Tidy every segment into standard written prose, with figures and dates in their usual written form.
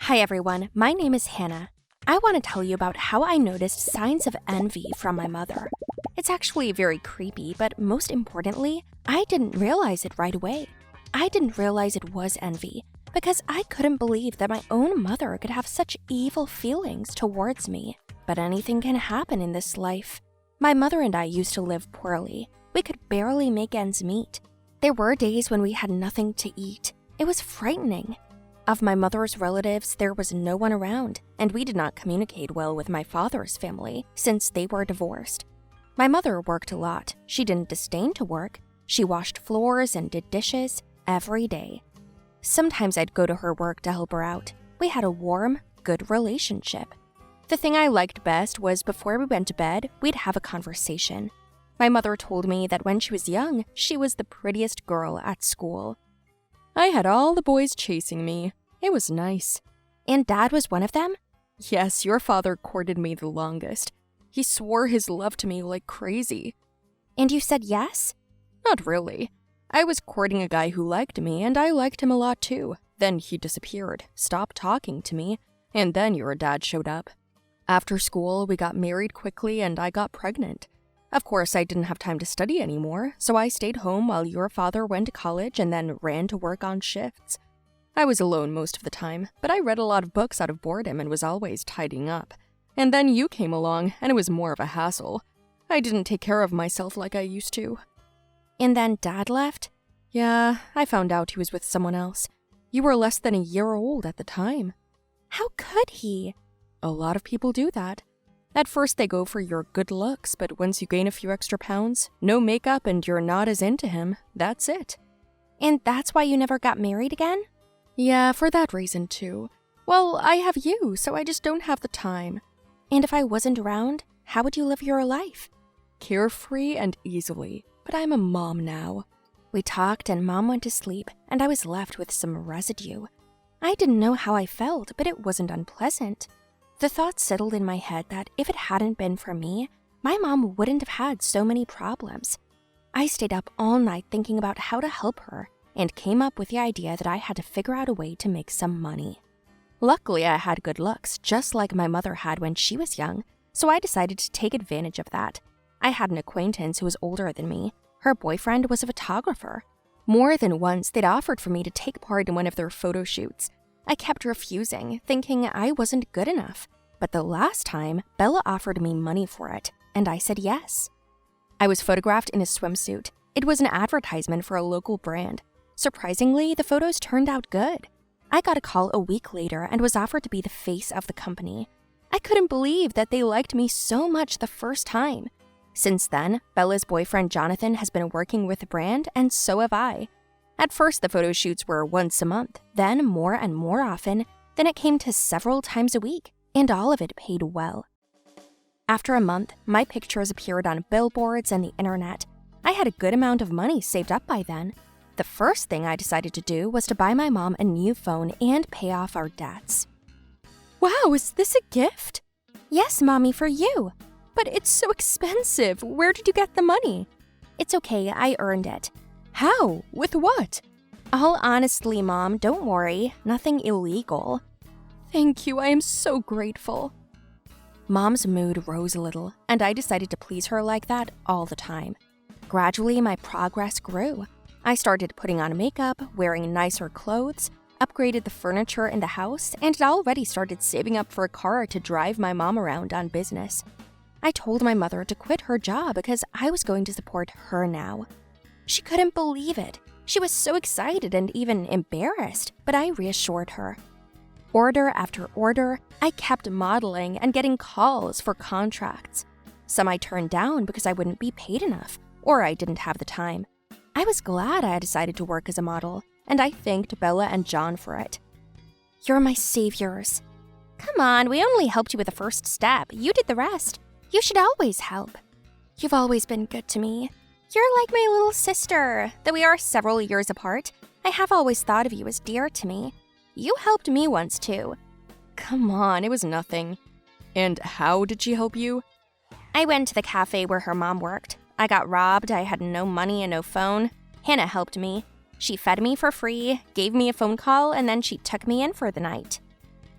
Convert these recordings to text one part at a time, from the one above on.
Hi everyone, my name is Hannah. I want to tell you about how I noticed signs of envy from my mother. It's actually very creepy, but most importantly, I didn't realize it right away. I didn't realize it was envy because I couldn't believe that my own mother could have such evil feelings towards me. But anything can happen in this life. My mother and I used to live poorly. We could barely make ends meet. There were days when we had nothing to eat. It was frightening. Of my mother's relatives, there was no one around, and we did not communicate well with my father's family since they were divorced. My mother worked a lot. She didn't disdain to work. She washed floors and did dishes every day. Sometimes I'd go to her work to help her out. We had a warm, good relationship. The thing I liked best was before we went to bed, we'd have a conversation. My mother told me that when she was young, she was the prettiest girl at school. I had all the boys chasing me. It was nice. And Dad was one of them? Yes, your father courted me the longest. He swore his love to me like crazy. And you said yes? Not really. I was courting a guy who liked me, and I liked him a lot too. Then he disappeared, stopped talking to me, and then your dad showed up. After school, we got married quickly and I got pregnant. Of course, I didn't have time to study anymore, so I stayed home while your father went to college and then ran to work on shifts. I was alone most of the time, but I read a lot of books out of boredom and was always tidying up. And then you came along, and it was more of a hassle. I didn't take care of myself like I used to. And then Dad left? Yeah, I found out he was with someone else. You were less than a year old at the time. How could he? A lot of people do that. At first they go for your good looks, but once you gain a few extra pounds, no makeup and you're not as into him, that's it. And that's why you never got married again? Yeah, for that reason too. Well, I have you, so I just don't have the time. And if I wasn't around, how would you live your life? Carefree and easily, but I'm a mom now. We talked and Mom went to sleep, and I was left with some residue. I didn't know how I felt, but it wasn't unpleasant. The thought settled in my head that if it hadn't been for me, my mom wouldn't have had so many problems. I stayed up all night thinking about how to help her and came up with the idea that I had to figure out a way to make some money. Luckily, I had good looks, just like my mother had when she was young, so I decided to take advantage of that. I had an acquaintance who was older than me. Her boyfriend was a photographer. More than once, they'd offered for me to take part in one of their photo shoots. I kept refusing, thinking I wasn't good enough. But the last time, Bella offered me money for it, and I said yes. I was photographed in a swimsuit. It was an advertisement for a local brand. Surprisingly, the photos turned out good. I got a call a week later and was offered to be the face of the company. I couldn't believe that they liked me so much the first time. Since then, Bella's boyfriend Jonathan has been working with the brand, and so have I. At first, the photo shoots were once a month, then more and more often, then it came to several times a week, and all of it paid well. After a month, my pictures appeared on billboards and the internet. I had a good amount of money saved up by then. The first thing I decided to do was to buy my mom a new phone and pay off our debts. Wow, is this a gift? Yes, Mommy, for you. But it's so expensive. Where did you get the money? It's okay, I earned it. How? With what? All honestly, Mom, don't worry. Nothing illegal. Thank you, I am so grateful. Mom's mood rose a little, and I decided to please her like that all the time. Gradually, my progress grew. I started putting on makeup, wearing nicer clothes, upgraded the furniture in the house, and had already started saving up for a car to drive my mom around on business. I told my mother to quit her job because I was going to support her now. She couldn't believe it. She was so excited and even embarrassed, but I reassured her. Order after order, I kept modeling and getting calls for contracts. Some I turned down because I wouldn't be paid enough, or I didn't have the time. I was glad I had decided to work as a model, and I thanked Bella and John for it. You're my saviors. Come on, we only helped you with the first step. You did the rest. You should always help. You've always been good to me. You're like my little sister. Though we are several years apart, I have always thought of you as dear to me. You helped me once too. Come on, it was nothing. And how did she help you? I went to the cafe where her mom worked. I got robbed, I had no money and no phone. Hannah helped me. She fed me for free, gave me a phone call, and then she took me in for the night.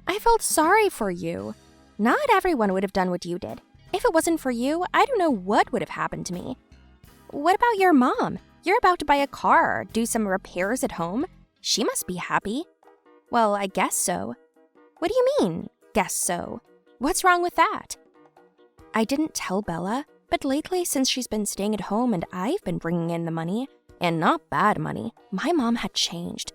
I felt sorry for you. Not everyone would have done what you did. If it wasn't for you, I don't know what would have happened to me. What about your mom? You're about to buy a car, do some repairs at home. She must be happy. Well, I guess so. What do you mean, guess so? What's wrong with that? I didn't tell Bella, but lately, since she's been staying at home and I've been bringing in the money, and not bad money, my mom had changed.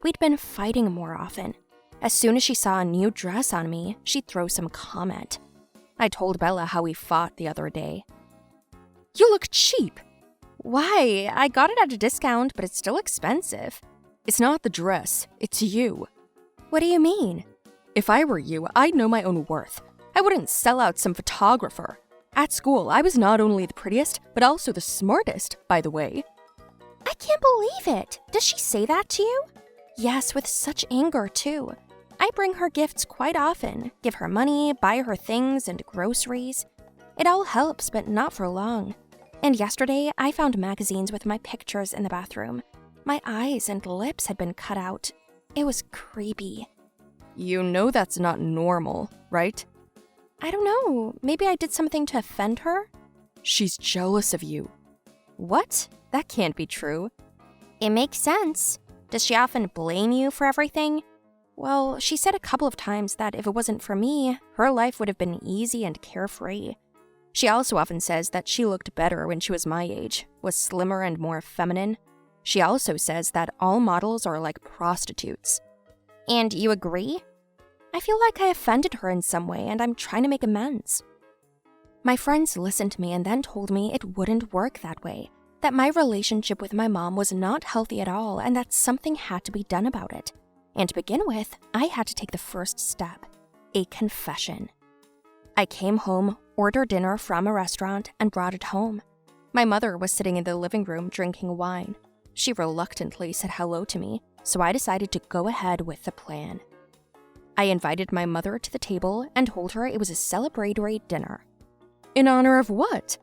We'd been fighting more often. As soon as she saw a new dress on me, she'd throw some comment. I told Bella how we fought the other day. You look cheap. Why? I got it at a discount, but it's still expensive. It's not the dress, it's you. What do you mean? If I were you, I'd know my own worth. I wouldn't sell out some photographer. At school, I was not only the prettiest, but also the smartest, by the way. I can't believe it. Does she say that to you? Yes, with such anger, too. I bring her gifts quite often, give her money, buy her things and groceries. It all helps, but not for long. And yesterday, I found magazines with my pictures in the bathroom. My eyes and lips had been cut out. It was creepy. You know that's not normal, right? I don't know. Maybe I did something to offend her? She's jealous of you. What? That can't be true. It makes sense. Does she often blame you for everything? Well, she said a couple of times that if it wasn't for me, her life would have been easy and carefree. She also often says that she looked better when she was my age, was slimmer and more feminine. She also says that all models are like prostitutes. And you agree? I feel like I offended her in some way and I'm trying to make amends. My friends listened to me and then told me it wouldn't work that way, that my relationship with my mom was not healthy at all and that something had to be done about it. And to begin with, I had to take the first step, a confession. I came home, ordered dinner from a restaurant, and brought it home. My mother was sitting in the living room drinking wine. She reluctantly said hello to me, so I decided to go ahead with the plan. I invited my mother to the table and told her it was a celebratory dinner. In honor of what?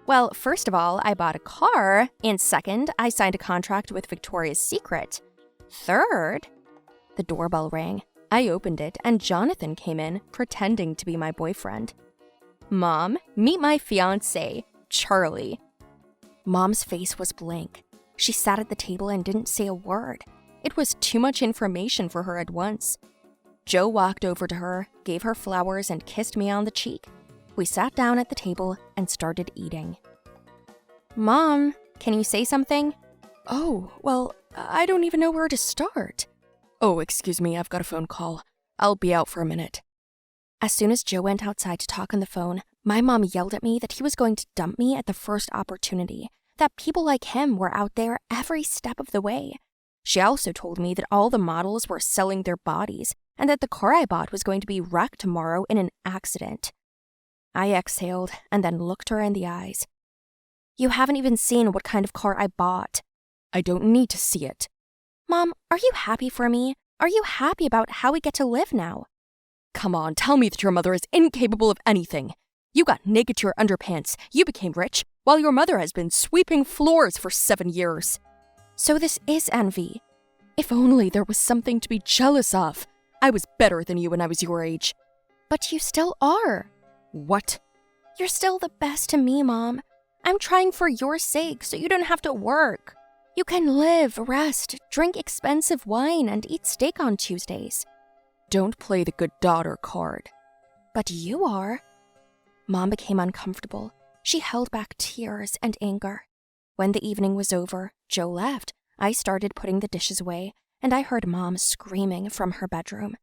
Well, first of all, I bought a car, and second, I signed a contract with Victoria's Secret. Third, the doorbell rang. I opened it, and Jonathan came in, pretending to be my boyfriend. Mom, meet my fiancé, Charlie. Mom's face was blank. She sat at the table and didn't say a word. It was too much information for her at once. Joe walked over to her, gave her flowers, and kissed me on the cheek. We sat down at the table and started eating. Mom, can you say something? Oh, well, I don't even know where to start. Oh, excuse me, I've got a phone call. I'll be out for a minute. As soon as Joe went outside to talk on the phone, my mom yelled at me that he was going to dump me at the first opportunity, that people like him were out there every step of the way. She also told me that all the models were selling their bodies and that the car I bought was going to be wrecked tomorrow in an accident. I exhaled and then looked her in the eyes. You haven't even seen what kind of car I bought. I don't need to see it. Mom, are you happy for me? Are you happy about how we get to live now? Come on, tell me that your mother is incapable of anything. You got naked to your underpants, you became rich, while your mother has been sweeping floors for 7 years. So this is envy. If only there was something to be jealous of. I was better than you when I was your age. But you still are. What? You're still the best to me, Mom. I'm trying for your sake so you don't have to work. You can live, rest, drink expensive wine, and eat steak on Tuesdays. Don't play the good daughter card. But you are. Mom became uncomfortable. She held back tears and anger. When the evening was over, Joe left. I started putting the dishes away, and I heard Mom screaming from her bedroom.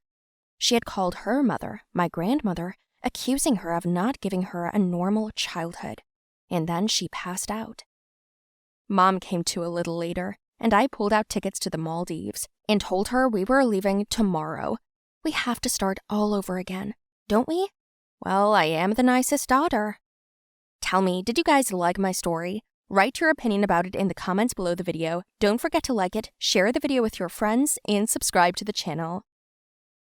She had called her mother, my grandmother, accusing her of not giving her a normal childhood. And then she passed out. Mom came to a little later, and I pulled out tickets to the Maldives and told her we were leaving tomorrow. We have to start all over again, don't we? Well, I am the nicest daughter. Tell me, did you guys like my story? Write your opinion about it in the comments below the video. Don't forget to like it, share the video with your friends, and subscribe to the channel.